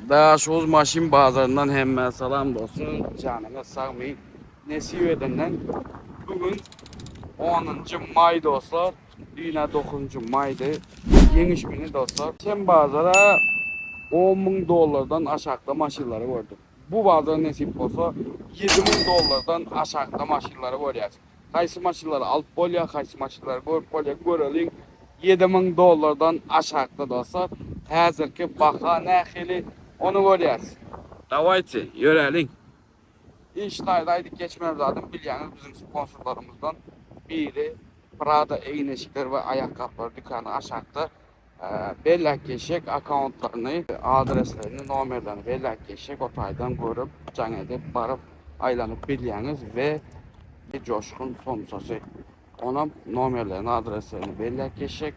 Daşoz maşin bazarından hemen salam dostlar. Canına sağmayın. Nesive'den bugün 10. may dostlar. Yine 9. maydı. Yeniş günü dostlar. Sen bazara 10.000 dolardan aşağıda maşinları gördüm. Bu bazara nasip olsa 7.000 dolardan aşağıda maşinları görüyoruz. Kaysı maşinları alıp bolya, kaysı maşinları görüp bolya görelim. 7.000 dolardan aşağıda dostlar. Hazırki baka nehili onu görüyoruz. Davayçı yörelim. İştaydık geçmemiz lazım. Biliyorsunuz bizim sponsorlarımızdan biri Prada eğneşikler ve ayakkabılar dükkanı aşağıda. Bellek geçecek accountlarını, adreslerini, numarlarını bellek geçecek o taydan görüp, can edip, barıp, aylanıp biliyorsunuz ve bir coşkun somsası. Ona numarlarını, adreslerini bellek geçecek.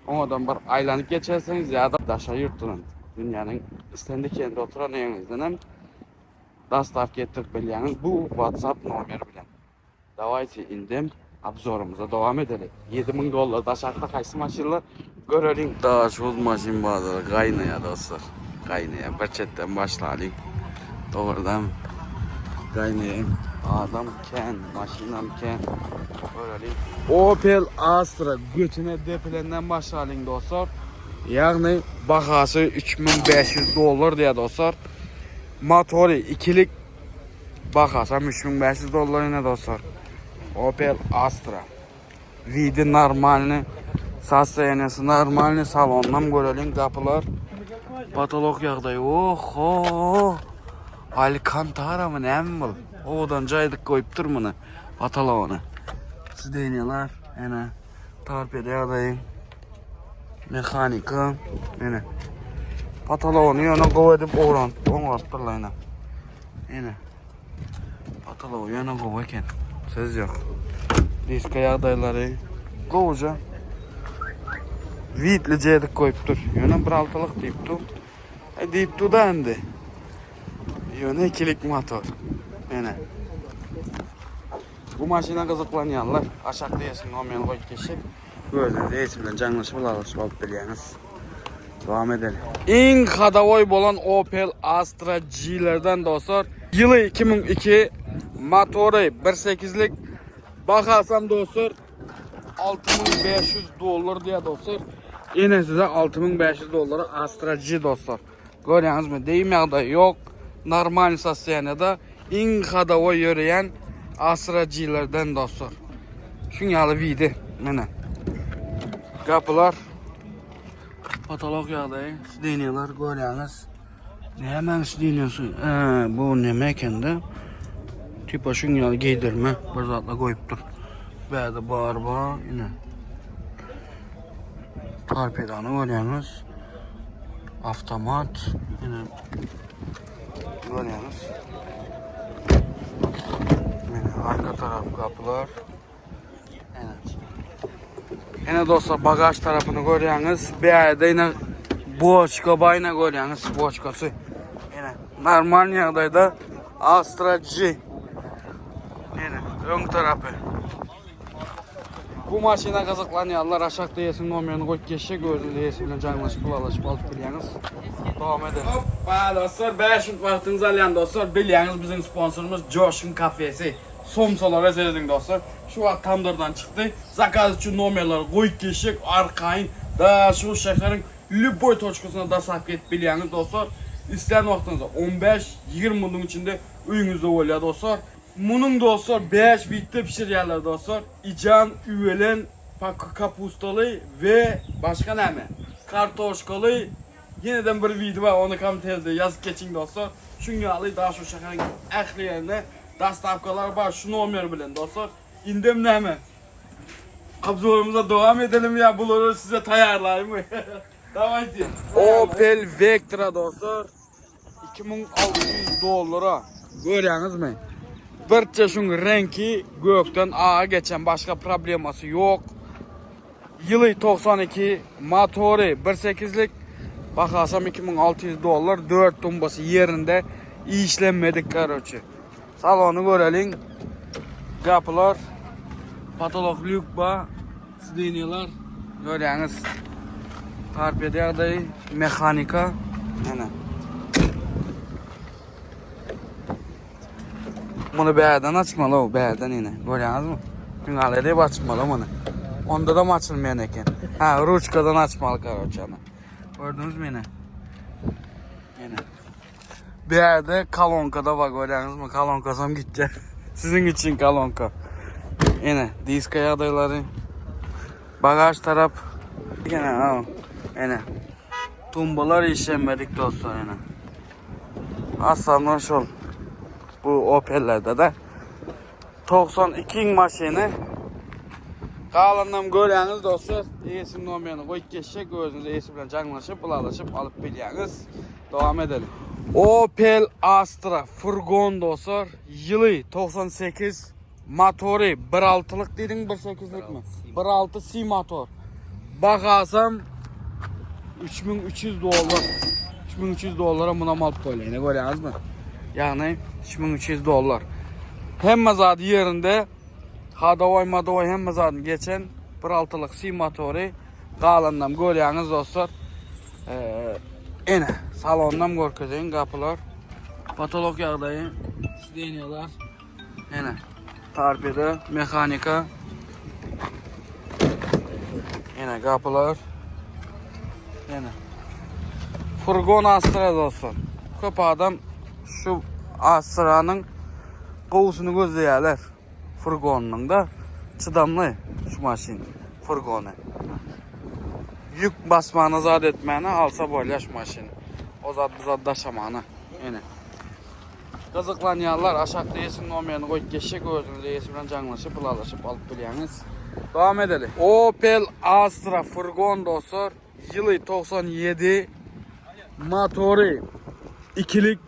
Ondan bir aylanıp geçerseniz ya da daşa yurttunun dünyanın istendik yerinde oturan evinizden hem dastav getirip biliyorsunuz bu WhatsApp numara bilen. Davayçı indim. Abzorumuza devam edelim. 7.000 dolar aşağıda kaysı maşinler görelim. Daha şu maşin bazıları kaynaya dostlar. Kaynaya. Berçetten başlayalım. Doğrudan kaynaya. Adam ken, maşinam ken. Görelim. Opel Astra götüne depilenden başlayalım dostlar. Yani bakası 3500 dolar diye dostlar. Motoru ikilik bakasam 3500 dolar yine dostlar. Opel Astra. Vidi normalini, sostoyaniyasi normalini salondan görelim kapılar. Patolog yağdayı. Oho. Alcantara mı ne mi bu? Odan caydık koyup dur bunu. Patologunu. Sideniyalar. Yine. Torpede yağdayı. Mekanika. Yine. Patologunu yana koydum oran. Onu arttırla yine. Yine. Patologu yana koyken. Söz yok. Disk ayaqdayları qovuca vitli cedik koyup dur. Yöne bir altalık deyip dur. Deyip dur da endi. Yöne ikilik motor. Yine. Bu maşina kızıklanyanlar. Aşağıda yesin olmayan koyup geçecek. Böyle resimden canlışı bulalış balıp biliyorsunuz. Devam edelim. En kadavoy bolan Opel Astra G'lerden dostlar. Yılı 2002 motoru 1.8'lik. Bakarsam dostlar 6500 dolar diye dostlar. Yine size 6500 dolara Astra G dostlar. Görüyorsunuz mu? Deyim ya da yok. Normal sasyanyada en kadava yürüyen Astra G'lerden dostlar. Şunyalı vidi. Mene. Kapılar. Patolog yağdayı. Deniyorlar. Görüyorsunuz. Ne hemen deniyorsun? Bu ne mekanda? Tipa şunyalı giydirme. Bir zatla koyup dur. Böyle bağırma yine. Torpedanı görüyorsunuz. Avtomat yine. Görüyorsunuz. Yine arka taraf kapılar. Yine dostlar bagaj tarafını görüyorsunuz. Bir ayda yine boçka bayına görüyorsunuz. Boçkası. Yine normal yağdayda Astra G. Yine ön tarafı. Bu maşina kazıklanyanlar aşağıda yesin numaranı koyup geçecek. Gözünde yesinle canlaşıp bulaşıp alıp biliyorsunuz. Devam edelim. Hoppa dostlar 5 minut vaktinizi alayan dostlar. Biliyorsunuz bizim sponsorumuz Coşkun Kafesi. Somsalara seyredin dostlar. Şu an tandırdan çıktı. Zakaz için numaraları koyup geçecek. Arkayın da şu şekerin Lüboy toçkusuna da sakit biliyorsunuz dostlar. İsteyen vaktinizde 15-20 minutun içinde uyunuzda oluyor dostlar. Bunun dostlar 5 bitti pişiriyorlar dostlar. İcan, üvelen, kapustalı ve başka ne mi? Kartoşkalı. Yeniden bir video var onu komentarda yazıp geçin dostlar. Çünkü alayı daha şu şekerin ekleyenine dastavkalar var. Şu numara bilen dostlar. İndim ne mi? Abzorumuza devam edelim ya. Bunları size tayarlayayım mı? Devam edin. Opel Vectra dostlar. 2600 dolara. Görüyorsunuz mu? Bir şun rengi gökten ağa geçen başka probleması yok. Yılı 92 motoru 1.8'lik. Bakarsam 2600 dolar 4 tumbası yerinde işlenmedik karoçu. Salonu görelim. Kapılar. Patolog lükba. Sideniyalar. Görüyorsunuz. Torpede yağdayı. Mekanika. Yine. Bunu bəyərdən açmalı o, bəyərdən yine. Görüyorsunuz mu? Günahlı edip açmalı bunu. Onda da mı açılmayan eken? Ha, ruçkadan açmalı karoçanı. Gördünüz mü yine? Yine. Bir yerde kalonkada var, görüyorsunuz mu? Kalonkasam gidecek. Sizin için kalonka. Yine diskaya adayları. Bagaj taraf. Yine ha. Yine. Tumbalar işlenmedik dostlar yine. Aslında şol. Bu Opel'lerde de 92 maşini kalandan görüyorsunuz dostlar. Esim numaranı koyup geçecek. Gözünüzü esimle canlaşıp, bulaşıp alıp biliyorsunuz. Devam edelim. Opel Astra furgon dostlar. Yılı 98. Motoru 1.6'lık dedin 1.8'lik mi? 1.6 C motor. Bakarsam 3300 dolar. 3300 dolara buna mal koyuyor. Ne görüyorsunuz mu? Yani 3300 dolar. Hem zaten yerinde hadavoy madavoy hem zaten geçen 1.6'lık C motoru kalandan görüyorsunuz dostlar. Yine salondan görkezeyin kapılar. Patolog yağdayı deniyorlar. Yine torpido, mekanika. Yine kapılar. Yine furgon Astra dostlar. Köp adam şu Astra'nın kovusunu gözleyerler. Furgonun da çıdamlı şu maşin furgonu. Yük basmanı zat etmeni alsa böyle şu maşin. O zat bize daşamanı. Yine. Kızıklanyanlar aşağıda esim numaranı koyup geçecek. Özünüzü esimden canlaşıp, bulaşıp alıp biliyorsunuz. Devam edelim. Opel Astra furgon dostlar. Yılı 97. Motoru ikilik.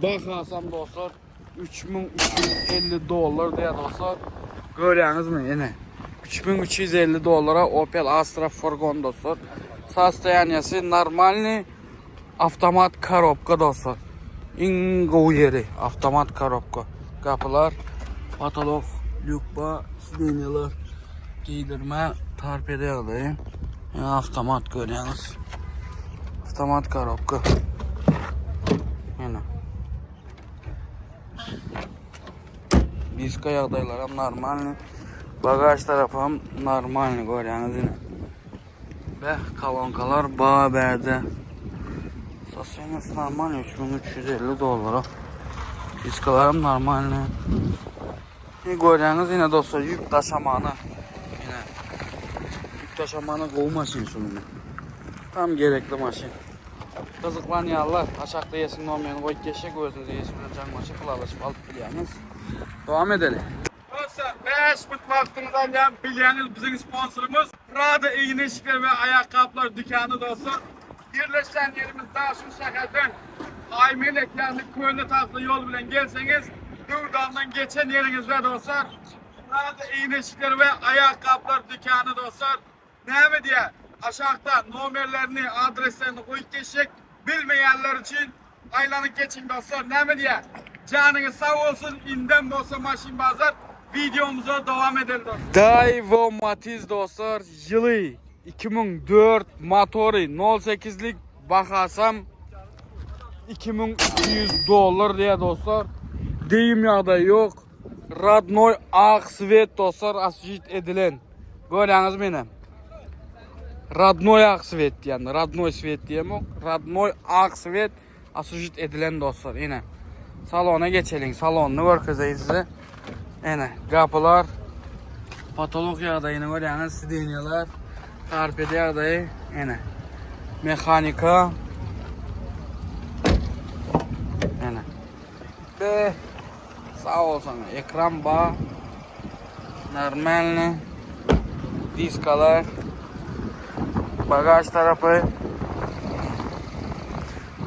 Bakarsam dostlar 3350 dolar diye dostlar. Görüyorsunuz mu yine? 3350 dolara Opel Astra furgon dostlar. Состояниесі нормальный. Avtomat коробка dostlar. İngo yeri. Avtomat коробка. Kapılar, patolog, lükba, sidenyalar, giydirme, torpido yağdayı. Yani avtomat görüyorsunuz. Avtomat коробка. Yine. Diska yağdaylarım normal. Bagaj tarafım normal görüyorsunuz yine. Ve kalonkalar bağ berde. Sosyaliniz normal 3350 dolara. Diskalarım normal. Görüyorsunuz yine dostlar yük taşımanı. Yine yük taşımanı kol maşin şunun. Tam gerekli maşin. Kızıklanyanlar aşağıda yesin olmayanı koyup geçecek. Özünüzü yesimden canlaşıp bulaşıp alıp biliyorsunuz. Devam edelim. Dostlar 5 mutfaktığımızdan yan biliyorsunuz bizim sponsorumuz Prada iğneşikler ve ayakkabılar dükkanı dostlar. Birleşen yerimiz Daşun Şeker'den Aymelekler'lik köyüne takılı yol bilen gelseniz Durdağ'dan geçen yerinizde dostlar. Prada iğneşikler ve ayakkabılar dükkanı dostlar. Ne mi diye aşağıda numarlarını adreslerini koyup geçecek bilmeyenler için aylanıp geçin dostlar. Ne mi diye canınız sağ olsun inden olsa maşin bazar. Videomuza devam edelim dostlar. Daewoo Matiz dostlar yılı 2004 motoru 08'lik bakarsam 2200 dolar diye dostlar. Deyim yağda yok. Radnoy Aksvet dostlar asıcıt edilen. Görüyorsunuz beni. Radnoy Aksvet yani Radnoy Svet diyemem. Radnoy Aksvet asıcıt edilen dostlar yine. Salona geçelim. Salonunu görkezeyiz size. Yine kapılar, patolog yağda yine görüyorsunuz sidenyalar, torpido yağdayı yine mekanika yine ve sağ olsun ekran bağ normal diskalar bagaj tarafı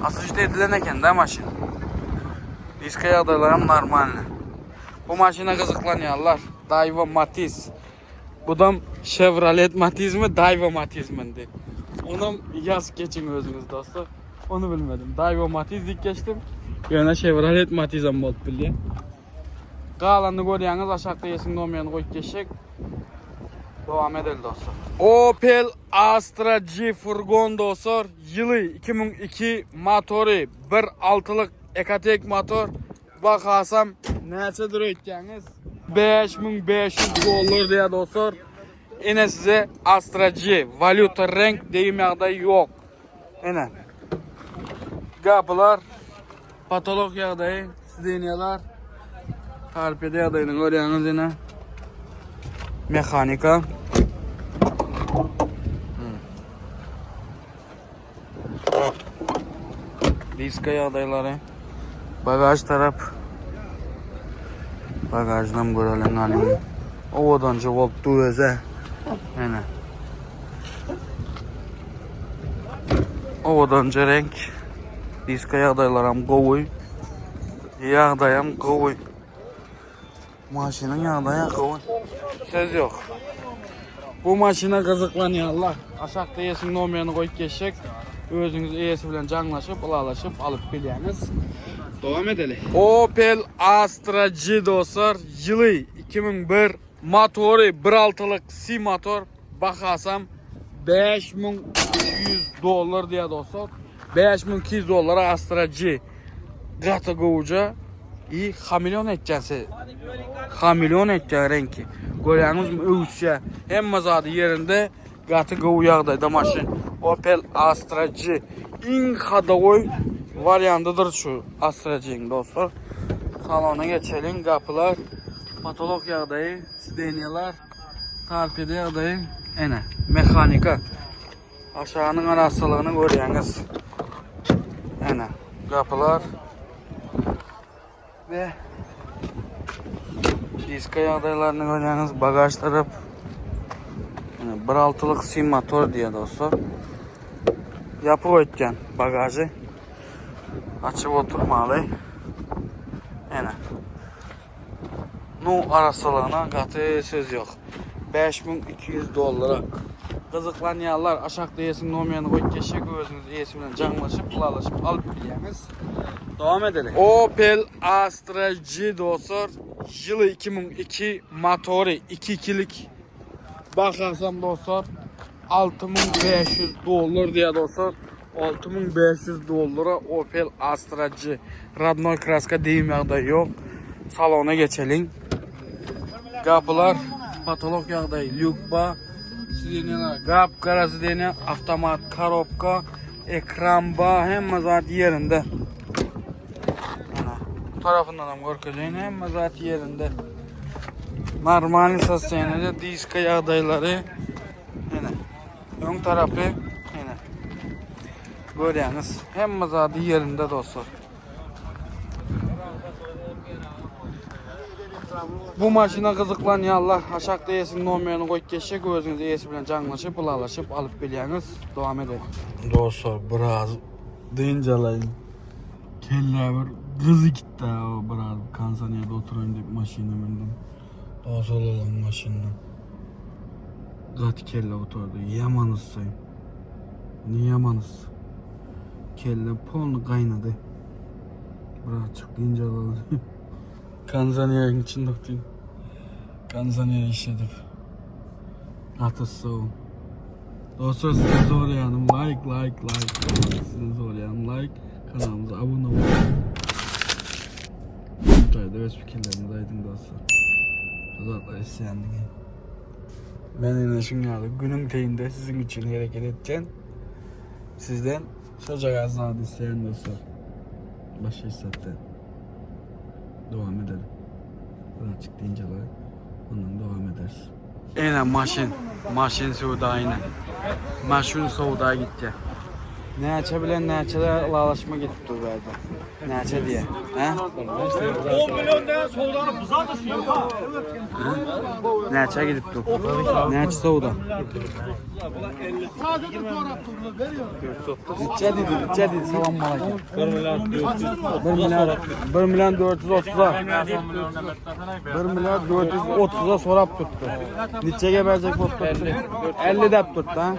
asıcıt edilen eken de maşin diska yağdalarım normal. Bu maşına kızıklanıyorlar. Daewoo Matiz. Bu da Chevrolet Matiz mi? Daewoo Matiz mi? Onu yaz geçin özünüz dostlar. Onu bilmedim. Daewoo Matiz dik geçtim. Yana Chevrolet Matiz'im bol bildi. Kalanını görüyorsunuz aşağıda yesin olmayanı koyup geçecek. Devam edelim dostlar. Opel Astra G furgon dostlar. Yılı 2002 motoru 1.6'lık Ekatek motor. Bakarsam Neçədir ötdəniz? 5500 dollar deyə dostlar. Yine size Astra-G valuta renk deyimyaqda yok. Yine kapılar, patolog yağdayı, sideniyalar, tarpede yağdayını görüyorsunuz yine. Mekanika. Diska yağdayları. Bagaj taraf. Bagajdan görelim alayım. Ovadanca volttu öze. Yine. Ovadanca renk. Diska yağdaylarım kovuy. Yağdayım kovuy. Maşının yağdaya kovuy. Söz yok. Bu maşına kızıklanıyorlar. Aşağıda yesin nomerini koyup geçecek. Özünüz iyisi bilen canlaşıp, ılalaşıp alıp bilyeniz. Devam edelim. Opel Astra-G dostlar. Yılı 2001. Motoru 1.6'lık C motor. Bakasam 5200 dollar diye dostlar. 5200 dolara Astra-G. Gata kovuca. İyi hamilyon edeceğiz. Hamilyon edeceğiz renki. Görüyorsunuz mu? Övüşe. Hem mazadı yerinde. Gata kovuyağdaydı maşın. Opel Astra-G. İn hadaoy varyantıdır şu Astra-G'nin dostlar. Salona geçelim. Kapılar. Patolog yağdayı. Sideniyalar. Tarpede yağdayı. Ene. Mekanika. Aşağının arasılığını görüyorsunuz. Ene. Kapılar. Ve diska yağdaylarını görüyorsunuz. Bagaj taraf. Yani 1.6'lık C motor diye dostlar. Yapı koyacağım bagajı. Açıp oturmalı. Yani. No arasılığına katı söz yok. 5200 dolara. Kızıklanyanlar aşağıda yesin nomerini koyup geçecek. Özünüz iyisiyle canlaşıp, ılalaşıp alıp biliyeniz. Devam edelim. Opel Astra-G dostlar. Yılı 2002 motoru 2.2'lik. Bakarsam dostlar 6500 dolar diye dostlar. 6500 dolara Opel Astra-G. Radnoy kraska deyimyaqda yok. Salona geçelim. Kapılar patolog yağdayı. Lükba. Sideniyalar. Qapqara sideniya. Avtomat korobka. Ekran ba. Hemme zat yerinde. Bu tarafından da görkeceğin hemme zat yerinde. Normal sasyenede diska yağdayları. Yine. Ön tarafı. Yine. Görüyorsunuz. Hemme zat yerinde dostlar. Bu maşına kızıklanyanlar aşağıda yesin nomerini koyup geçecek. Özünüz iyisi bilen canlaşıp, ılalaşıp alıp bilyeniz. Devam edelim. Dostlar biraz deyincelayın. Kelle bir kızı gitti o biraz. Kansaniyede oturayım deyip maşina bindim. Dostlar olan maşindan. Kat kelle oturdu. Yamanız sayın. Niye yamanız? Kelle polnu kaynadı. Biraz çıktı inceladı. Kanzanya'nın içinde okuyayım. Kanzanya'ya işledim. Atısı o. Dostlar size zor yanım. Like. Size zor yanım. Like. Kanalımıza abone olun. Mutayda ve fikirlerinizi aydın dostlar. Uzatlar isteyendik. Ben yine şunu yaptım. Günün teyinde sizin için hareket edeceğim. Sizden çocuk azladı isteyen dostlar. Başka hissetten. Devam edelim. Birazcık deyince var. Ondan devam ederiz. Aynen maşin soğuda aynen. Maşin soğuda gitti. Ne açabilen ne açada ılalaşma gitti dur verdi. Ne aça diye. He? 10 milyondan soğudanı buza düşüyor ha. Ne aça gidip dur. Ne aça soğuda. Gidecek dedi salam malaka. 1 milyon 430'a 1 milyon 430'a sorap tuttu. Neçəyə verecek bu tuttu? 50 dep tuttu ha.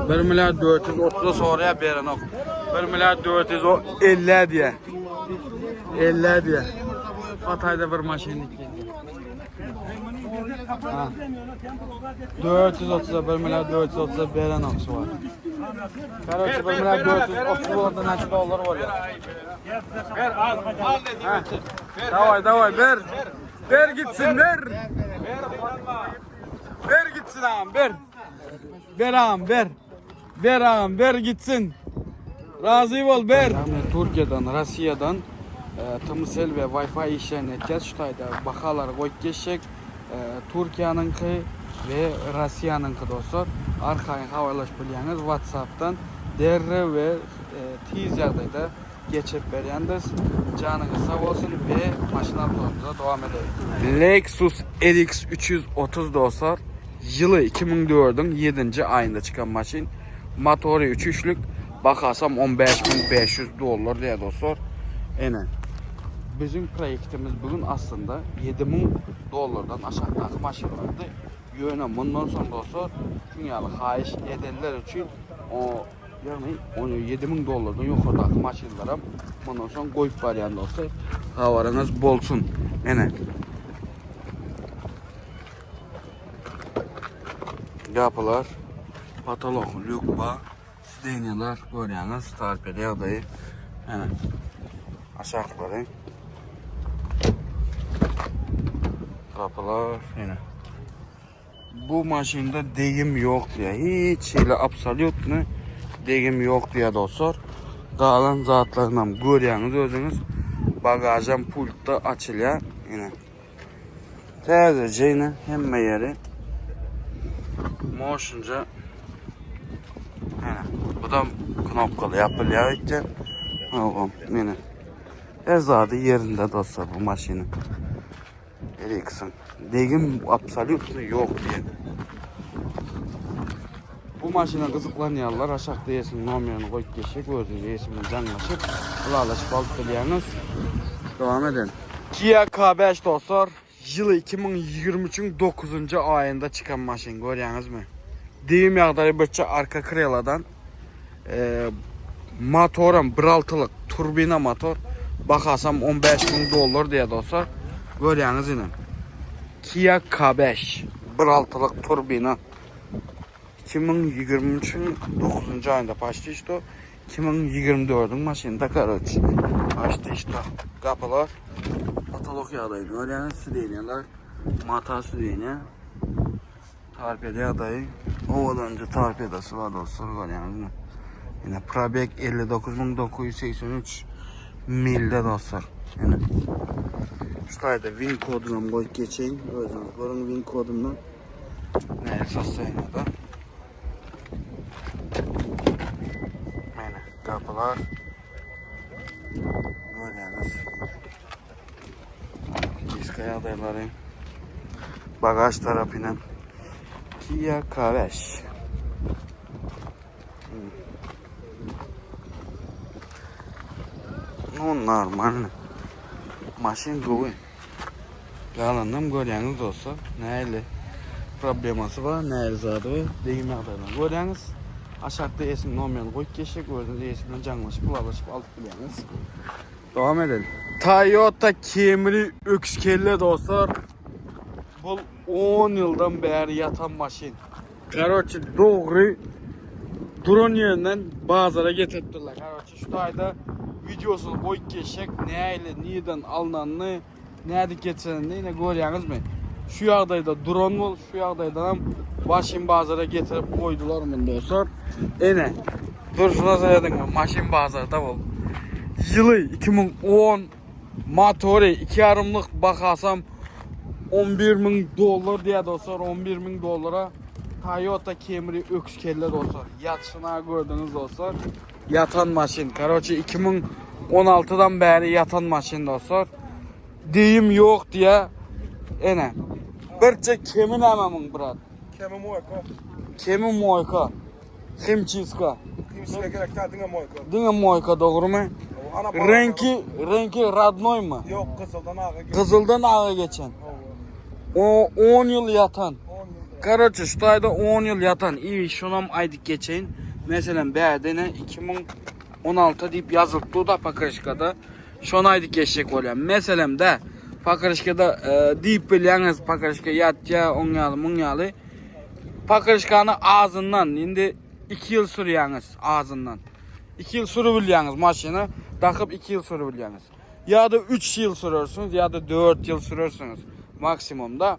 1 milyon 430'a sonraya beren ok. 1 milyon 450 diye. 50 diye. Hatay'da bir maşinlik geldi. 430'a 1 milyon 430'a beren oksu var. Короче, ben 430 oldu neçe dolar oluyor. Ver al dedi. Davay ver. Ver gitsin ver. Ver gitsin ağam ver. Ver ağam ver. Ver ağam ver gitsin. Razı ol ver. Türkiye'den, Rusya'dan tımsel ve Wi-Fi işlerini etkez şu tayda bakalar koyup geçecek. Türkiye'ninki ve Rusya'nınki dostlar. Arkayın havalaş biliyeniz WhatsApp'tan derre ve tiz yerdayda geçip beriyendiniz. Canınız sağ olsun ve maşına turumuza devam edelim. Lexus RX 330 dostlar. Yılı 2004'ün 7. ayında çıkan maşin. Motoru 3.3'lük. Bakasam 15.500 dolar diye dostlar. Aynen. Bizim proyektimiz bugün aslında 7.000 dolardan aşağıdaki maşinlardı. Yöne bundan sonra dostlar dünyalı hayiş edenler için o yani 7.000 dolardan yukarıdaki maşinlara bundan sonra koyup variyan dostlar. Havarınız bolsun. Aynen. Yapılar, patolog, lükba, denyalar, görüyorsunuz, tarpeli yağdayı. Yani aşağıları. Kapılar, yine. Bu maşında deyim yok diye, hiç şeyle absolut ne deyim yok diye dostlar. Kalan zatlarından görüyorsunuz özünüz. Bagajın pultta açılıyor, yine. Sadece yine hem yeri. Moşunca bu da knopkalı yapılıyor işte. Oğlum yine. Ezadı yerinde dostlar bu maşinin. RX'in. Degim absolut yok diye. Bu maşine kızıklanıyorlar. Aşağıda yesin numaranı koyup geçecek. Özünüzü yesimini canlaşıp ulaşıp alıp biliyorsunuz. Devam edelim. Kia K5 dostlar. Yılı 2023'ün 9. ayında çıkan maşin görüyorsunuz mu? Deyim yağları bütçe arka kreladan motorun 1.6'lık turbina motor bakasam 15.000 dolar diye dostlar. Görüyorsunuz yine. Kia K5 1.6'lık turbina 2023'ün 9. ayında başladı işte. 2024'ün maşininde karoç. Açtı işte kapılar. Katalog yağdaydı. Görüyorsunuz südeyneler. Mata südeyne. Tarpede adayı. Ovalanca tarpedası var dostlar. Görüyorsunuz. Yine Probek 59.983 milde dostlar. Yine. Şurada win kodunu koyup geçeyim. Özünüz görün win kodunu. Ne esas sayınada. Yine kapılar. Görüyorsunuz. Diskaya adayları. Bagaj tarafıyla. Kia K5. No normal. Maşin goy. Yalandım görüyorsunuz dostlar. Neyle probleması var, neyle zadı var. Deyim yağlarından görüyorsunuz. Aşağıda esim nominal koyup geçecek. Gördüğünüz esimden canlaşıp, bulaşıp alıp biliyorsunuz. Devam edelim. Toyota Camry ökskelle dostlar. Bu 10 yıldan beri yatan maşin. Короче, doğru drone yerinden bazılara getirdiler. Короче, şu ayda videosunu koyup geçecek. Neyle, neden alınanını, nerede geçenini yine görüyorsunuz mu? Şu yağdayda drone var, şu yağdayda hem maşin bazılara getirip koydular mı dostlar. Yine dur şuna söyledim maşin bazılarda var. Yılı 2010 motoru 2.5'lık bakasam 11.000 dolar diye dostlar. 11.000 dolara Toyota Camry ökskelle dostlar. Yatışına gördünüz dostlar. Yatan maşin. Короче 2016'dan beri yatan maşin dostlar. Deyim yok diye. Ene. Birçe kemin hemen brat. Kemi moyka. Kemin moyka. Химчистка. Kimseye gerek değil dinle moyka. Dinle moyka doğru mu? Renki radnoy mu? Yok kızıldan ağa geçen. Kızıldan ağa geçen. O 10 yıl yatan. Короче, şu ayda 10 yıl yatan. İyi şunam aydık geçeyim. Mesela beğendine 2016 deyip yazıldı da Pakarışka'da. Şun aydık geçecek oluyor. Mesela de Pakarışka'da deyip biliyorsunuz Pakarışka yatca onyalı munyalı. Pakarışkanın ağzından şimdi 2 yıl sürüyorsunuz ağzından. 2 yıl sürübiliyorsunuz maşını. Takıp 2 yıl sürübiliyorsunuz. Ya da 3 yıl sürürsünüz ya da 4 yıl sürürsünüz maksimumda.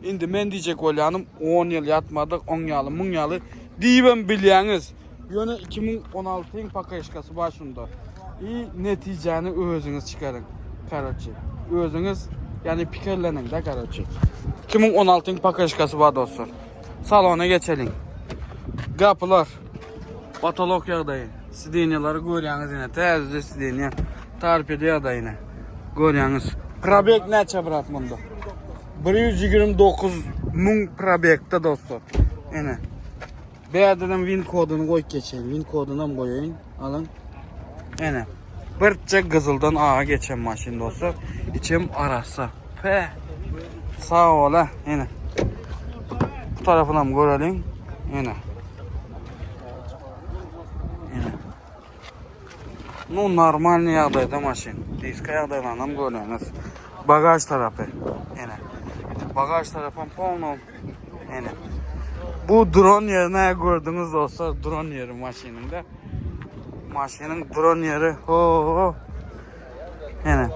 Şimdi men diyecek olanım 10 yıl yatmadık 10 yılı 10 yılı diyem biliyorsunuz. Yine 2016'ın pakayışkası başında. İyi neticeni özünüz çıkarın. Karoçi. Özünüz yani fikirlenin de karoçi. 2016'ın pakayışkası var dostlar. Salona geçelim. Kapılar. Patolog yağdayı. Sideniyaları görüyorsunuz yine. Tezde sideniya. Tarpede yağdayı. Görüyorsunuz. Probek neçe bırak bunda? 129.000 probekte dostlar. Yine. Beyadının win kodunu koy geçelim. Win koduna mı koyayım? Alın. Yine. Birçe kızıldan ağa geçen maşin dostlar. İçim arasa. Pe. Sağ ola. Yine. Bu tarafına mı görelim? Yine. Yine. No normal yağdaydı maşin. Diska yağdayla hem görüyorsunuz. Bagaj tarafı. Yine. Bagaj tarafı polno. Yine. Bu drone yerine gördünüz dostlar. Drone yeri maşininde. Maşinin drone yeri. Ho. Yine.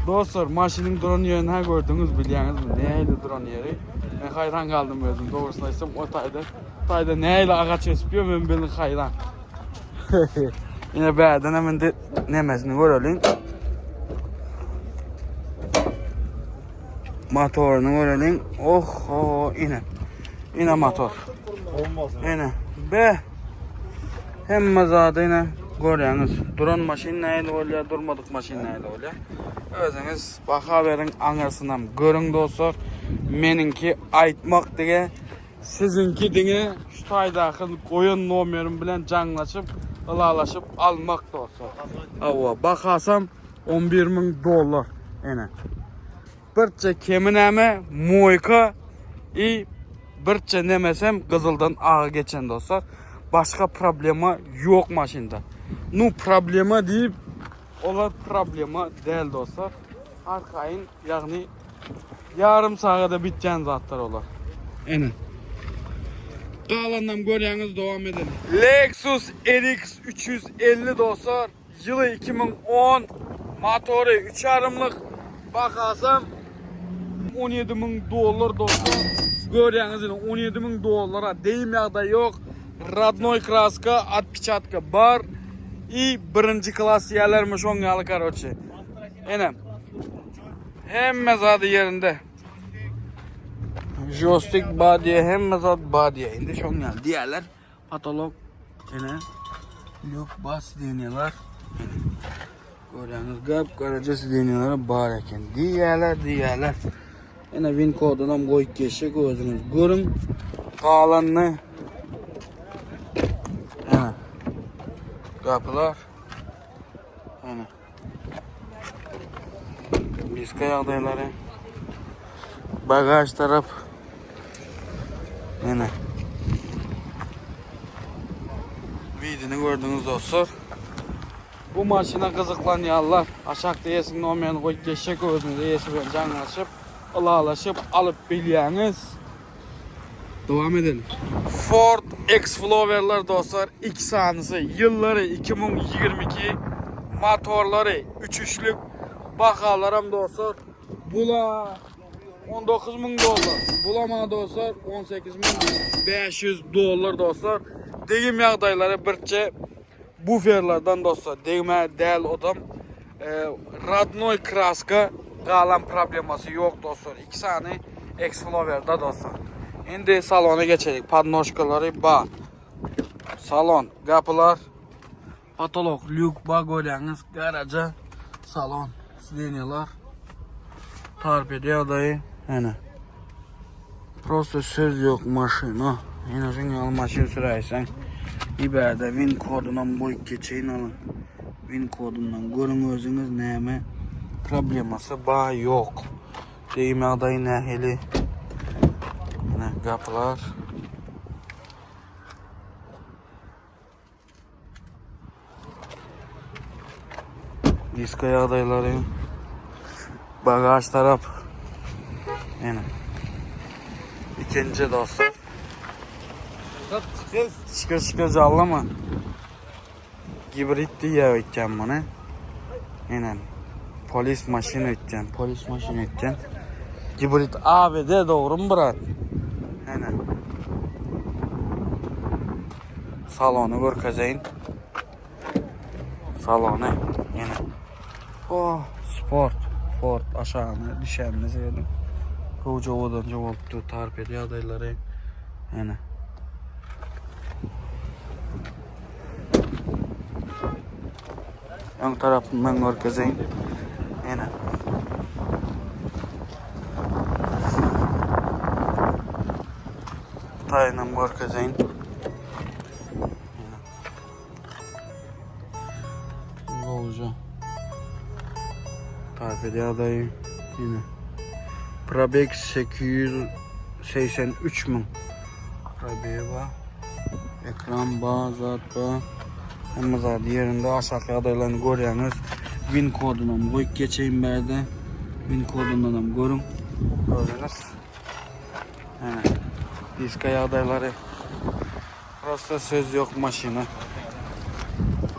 Dostlar maşinin drone yerini gördünüz biliyorsunuz mu? Neydi drone yeri? Ben hayran kaldım özüm. Doğrusunu desem o tayda neyle ağaç espiyor ben bilin hayran. Yine beyden hemen de nemesini görelim. Motorunu görelim. Oh yine. Yine motor. Yine. Be. Hem zaten yine görüyorsunuz. Duran maşin neyle oluyor, durmadık maşin neyle oluyor. Özünüz baka verin anırsınam. Görün dostlar. Meninki aytmak diye sizinki diye şu taydakın koyun numaram bilen canlaşıp ılalaşıp almak dostlar. Ava bakasam $11.000 yine. Birçe kemineme moyka birçe nemesem kızıldan ağa geçen dostlar. Başka problema yok maşında. Nu problema deyip olar problema değil dostlar. Arkayın yani yarım saatte bitken zatlar olar. Aynen. Kalandan görüyorsunuz devam edelim. Lexus RX 350 dostlar. Yılı 2010. Motoru 3.5'lık. Bakasam $17.000 dostlar. Görüyorsunuz $17.000 deyim yağda yok. Radnoy kraska, atpichatka var. И birinci klas yerlermiş 10 yılı karoçi. Enem. Hem zadı yerinde. Joystick badiye hem zadı badiye. Şimdi şu 10 yıl. Diğerler patolog. Yine. Yok bas deniyorlar. Görüyorsunuz gap karacası deniyorlar bareken. Diğerler. Yine win kodundan koy geçecek özünüz. Görün. Kalanını. Yine. Kapılar. Yine. Diska yağdayları. Bagaj taraf. Yine. Videonu gördünüz dostlar. Bu maşına kızıklanıyorlar. Aşağıda yesin olmayan koy geçecek özünüzde yesin canlaşıp ılalaşıp alıp biliyorsunuz. Devam edelim. Ford Explower'lar dostlar ilk sanısı yılları 2022 motorları 3'lük bakalarım dostlar. Bula $19.000. Bulama dostlar $18.500 dostlar. Deyim yağdayları birçe buferlardan dostlar. Deyime değil odam. Radnoy kraska kalan probleması yok dostlar. 2 tane Explower'da dostlar. Şimdi salona geçelim. Padnoşkaları var. Salon, kapılar, patolog, lük, bagolyanız, garaja, salon, sidenyalar, torpedi adayı, yani. Prosto söz yok maşina. Yine sen maşin sürersen, iberde win kodundan boy geçeyin alın. Win kodundan görün özünüz neyme probleması bağ yok. Deyime adayı neheli. Kapılar. Diska yağdayları. Bagaj taraf. Yani. İkinci dostlar. Şıkır canlı mı? Hibrit diye öteceğim bunu. Aynen. Polis maşını öteceğim. Polis maşını öteceğim. Hibrit abi de doğru mu bırak? Aynen. Salonu görkezeyim. Salonu. Yine. Oh, sport. Ford aşağına düşenimiz yedim. Koca odanca oldu. Tarpedi adayları. Yine. Yan tarafından görkezeyim. Yine. Tayından görkezeyim. Bolca. Tarpedi adayı. Yine. Probek 883 min. Probek var. Ekran var, zat var. Ama zaten yerinde aşağı adaylarını görüyorsunuz. Win kodundan koyup geçeyim berde. Win kodundan görün. Gördünüz. Yani. Diskaya adayları. Burası söz yok maşını.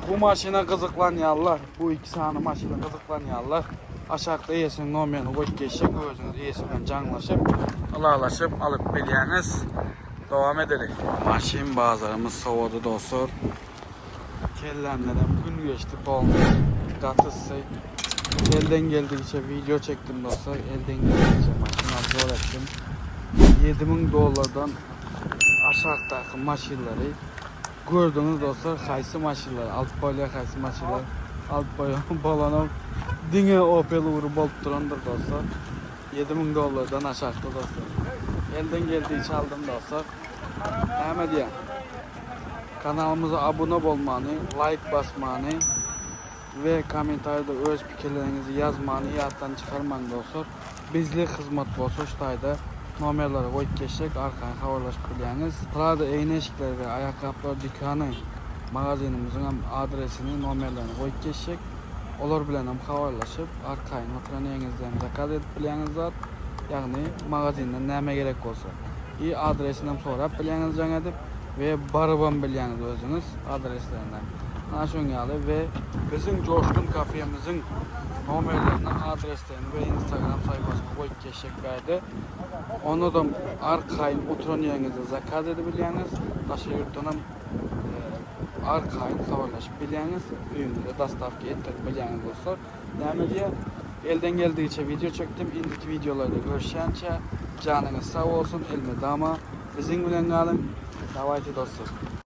Bu maşına kızıklanıyorlar. Bu iki tane maşına kızıklanıyorlar. Aşağıda yesin nomerini koyup geçecek. Özünüz yesinden canlaşıp, alıp biliyeniz. Devam edelim. Maşin bazarımız soğudu dostlar. Kellenlerden gün geçti bol katısı. Elden geldikçe video çektim dostlar. Elden geldikçe maşını zor ettim. 7.000 dolardan aşağıdaki maşinleri gördünüz dostlar. Kaysı maşinler, alt boyla kaysı maşinler, alt boyla balonum dine Opel uğru bolup durandır dostlar. 7.000 dolardan aşağıda dostlar. Elden geldiği aldım dostlar. Hemen diye. Kanalımıza abone olmanı, like basmanı ve komentarda öz fikirlerinizi yazmanı yattan çıkarmanı dostlar. Bizlik hizmet bolsa ştayda nomerleri koyup geçecek, arkaya haberleşip biliyeniz. Prada eyneşikler ve ayakkabılar dükkanı magazinimizin adresini, nomerlerini koyup geçecek. Olur bilen hem haberleşip arkaya notraniyinizden zakat edip biliyeniz zat. Yani magazinden neme gerek olsa. İyi adresinden sonra biliyeniz can edip ve barıban biliyeniz özünüz adreslerinden. Naşonyalı ve bizim Coşkun kafemizin nomerlerini, adreslerini ve Instagram sayfasına koyup geçecek verdi. Onu da arkayın oturaniyenize zakat edebiliyeniz. Taşı yurttanım arkayın haberleşip biliyeniz. Ürünleri dastavki ettirip biliyeniz dostlar. Devam ediyor. Elden geldiğince video çektim. İndiki videolarda görüşence canınız sağ olsun. Elme dama. Bizim bilen kalın. Davaydı dostlar.